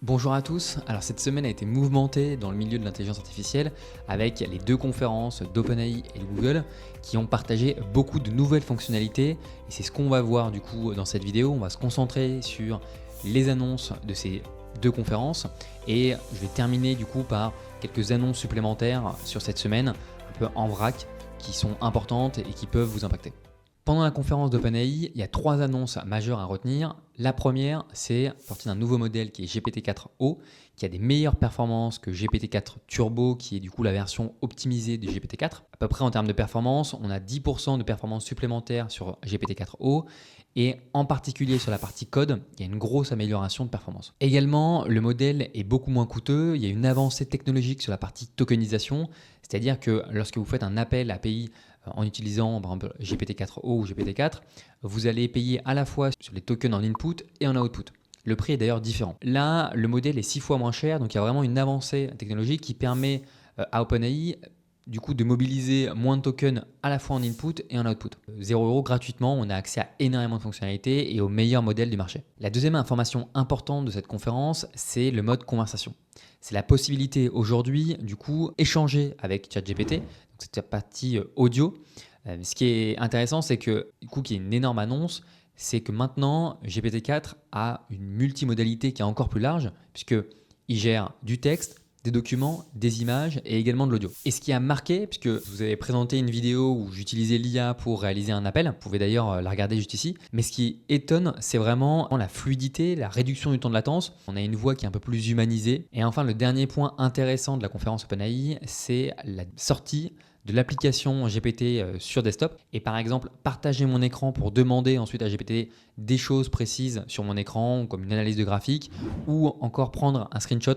Bonjour à tous, alors cette semaine a été mouvementée dans le milieu de l'intelligence artificielle avec les deux conférences d'OpenAI et de Google qui ont partagé beaucoup de nouvelles fonctionnalités et c'est ce qu'on va voir du coup dans cette vidéo. On va se concentrer sur les annonces de ces deux conférences et je vais terminer du coup par quelques annonces supplémentaires sur cette semaine un peu en vrac qui sont importantes et qui peuvent vous impacter. Pendant la conférence d'OpenAI, il y a trois annonces majeures à retenir. La première, c'est sortie d'un nouveau modèle qui est GPT-4o, qui a des meilleures performances que GPT-4 Turbo, qui est du coup la version optimisée de GPT-4. À peu près en termes de performance, on a 10% de performance supplémentaire sur GPT-4o, et en particulier sur la partie code, il y a une grosse amélioration de performance. Également, le modèle est beaucoup moins coûteux, il y a une avancée technologique sur la partie tokenisation, c'est-à-dire que lorsque vous faites un appel API en utilisant par exemple GPT-4o ou GPT-4, vous allez payer à la fois sur les tokens en input et en output. Le prix est d'ailleurs différent. Là, le modèle est 6 fois moins cher, donc il y a vraiment une avancée technologique qui permet à OpenAI du coup de mobiliser moins de tokens à la fois en input et en output. 0 € gratuitement, on a accès à énormément de fonctionnalités et aux meilleurs modèles du marché. La deuxième information importante de cette conférence, c'est le mode conversation. C'est la possibilité aujourd'hui du coup échanger avec ChatGPT, cette partie audio. Ce qui est intéressant, c'est que du coup, qu'il y a une énorme annonce, c'est que maintenant GPT-4 a une multimodalité qui est encore plus large puisqu'il gère du texte, des documents, des images et également de l'audio. Et ce qui a marqué, puisque vous avez présenté une vidéo où j'utilisais l'IA pour réaliser un appel, vous pouvez d'ailleurs la regarder juste ici, mais ce qui étonne, c'est vraiment la fluidité, la réduction du temps de latence. On a une voix qui est un peu plus humanisée. Et enfin, le dernier point intéressant de la conférence OpenAI, c'est la sortie de l'application GPT sur desktop et par exemple partager mon écran pour demander ensuite à GPT des choses précises sur mon écran comme une analyse de graphique ou encore prendre un screenshot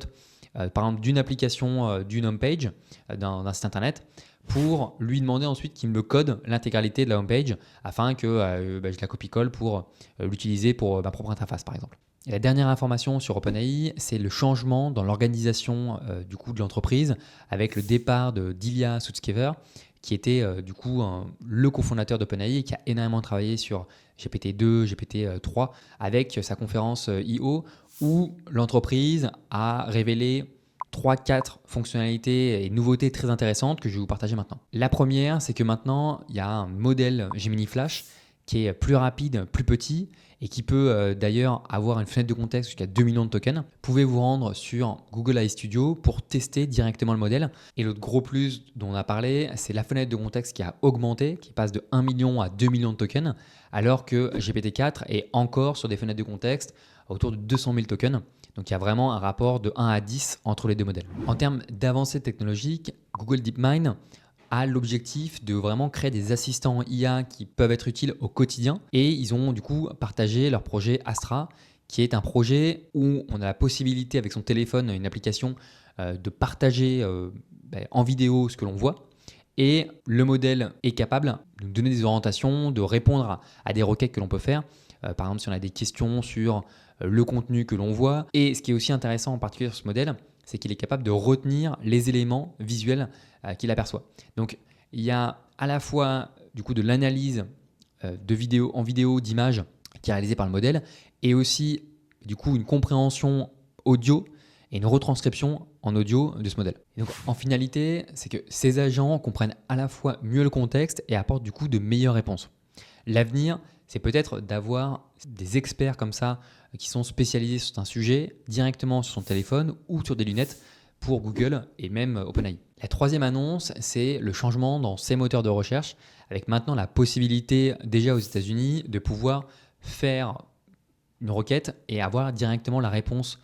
par exemple d'une application d'une homepage d'un site internet pour lui demander ensuite qu'il me code l'intégralité de la homepage afin que je la copie-colle pour l'utiliser pour ma propre interface par exemple. Et la dernière information sur OpenAI, c'est le changement dans l'organisation du coup de l'entreprise avec le départ d'Ilya Sutskever qui était du coup le cofondateur d'OpenAI et qui a énormément travaillé sur GPT-2, GPT-3 avec sa conférence I.O. où l'entreprise a révélé 3-4 fonctionnalités et nouveautés très intéressantes que je vais vous partager maintenant. La première, c'est que maintenant, il y a un modèle Gemini Flash qui est plus rapide, plus petit et qui peut d'ailleurs avoir une fenêtre de contexte jusqu'à 2 millions de tokens. Vous pouvez vous rendre sur Google AI Studio pour tester directement le modèle. Et l'autre gros plus dont on a parlé, c'est la fenêtre de contexte qui a augmenté, qui passe de 1 million à 2 millions de tokens, alors que GPT-4 est encore sur des fenêtres de contexte autour de 200 000 tokens. Donc il y a vraiment un rapport de 1 à 10 entre les deux modèles. En termes d'avancée technologique, Google DeepMind a l'objectif de vraiment créer des assistants IA qui peuvent être utiles au quotidien. Et ils ont du coup partagé leur projet Astra, qui est un projet où on a la possibilité avec son téléphone, une application, de partager en vidéo ce que l'on voit. Et le modèle est capable de nous donner des orientations, de répondre à des requêtes que l'on peut faire. Par exemple, si on a des questions sur le contenu que l'on voit. Et ce qui est aussi intéressant en particulier sur ce modèle, c'est qu'il est capable de retenir les éléments visuels qu'il aperçoit. Donc, il y a à la fois du coup de l'analyse de vidéo en vidéo d'images qui est réalisée par le modèle et aussi du coup une compréhension audio et une retranscription en audio de ce modèle. Et donc, en finalité, c'est que ces agents comprennent à la fois mieux le contexte et apportent du coup de meilleures réponses. L'avenir, c'est peut-être d'avoir des experts comme ça qui sont spécialisés sur un sujet directement sur son téléphone ou sur des lunettes pour Google et même OpenAI. La troisième annonce, c'est le changement dans ces moteurs de recherche avec maintenant la possibilité déjà aux États-Unis de pouvoir faire une requête et avoir directement la réponse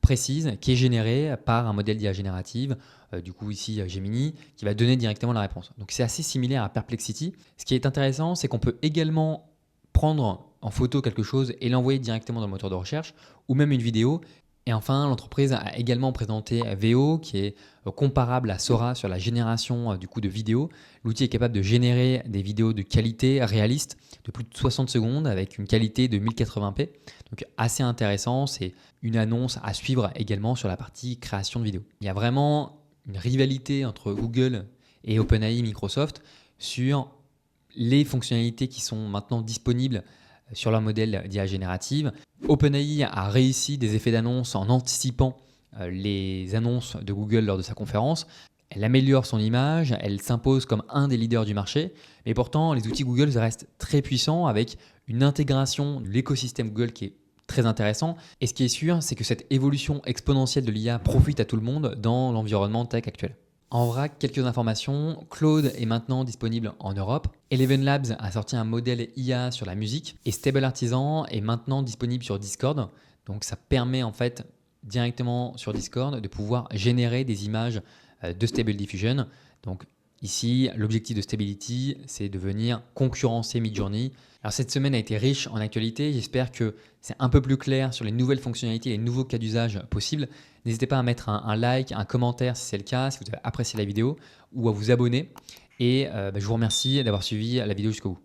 précise qui est générée par un modèle d'IA générative, du coup ici Gemini, qui va donner directement la réponse. Donc c'est assez similaire à Perplexity. Ce qui est intéressant, c'est qu'on peut également prendre en photo quelque chose et l'envoyer directement dans le moteur de recherche ou même une vidéo. Et enfin, l'entreprise a également présenté Veo qui est comparable à Sora sur la génération du coup de vidéos. L'outil est capable de générer des vidéos de qualité réaliste de plus de 60 secondes avec une qualité de 1080p. Donc assez intéressant, c'est une annonce à suivre également sur la partie création de vidéos. Il y a vraiment une rivalité entre Google et OpenAI Microsoft sur les fonctionnalités qui sont maintenant disponibles sur leur modèle d'IA générative. OpenAI a réussi des effets d'annonce en anticipant les annonces de Google lors de sa conférence. Elle améliore son image, elle s'impose comme un des leaders du marché, mais pourtant les outils Google restent très puissants avec une intégration de l'écosystème Google qui est très intéressant. Et ce qui est sûr, c'est que cette évolution exponentielle de l'IA profite à tout le monde dans l'environnement tech actuel. En vrac, quelques informations. Claude est maintenant disponible en Europe. Eleven Labs a sorti un modèle IA sur la musique. Et Stable Artisan est maintenant disponible sur Discord. Donc ça permet en fait directement sur Discord de pouvoir générer des images de Stable Diffusion. Donc ici, l'objectif de Stability, c'est de venir concurrencer Midjourney. Alors cette semaine a été riche en actualité. J'espère que c'est un peu plus clair sur les nouvelles fonctionnalités et les nouveaux cas d'usage possibles. N'hésitez pas à mettre un like, un commentaire si c'est le cas, si vous avez apprécié la vidéo, ou à vous abonner. Et je vous remercie d'avoir suivi la vidéo jusqu'au bout.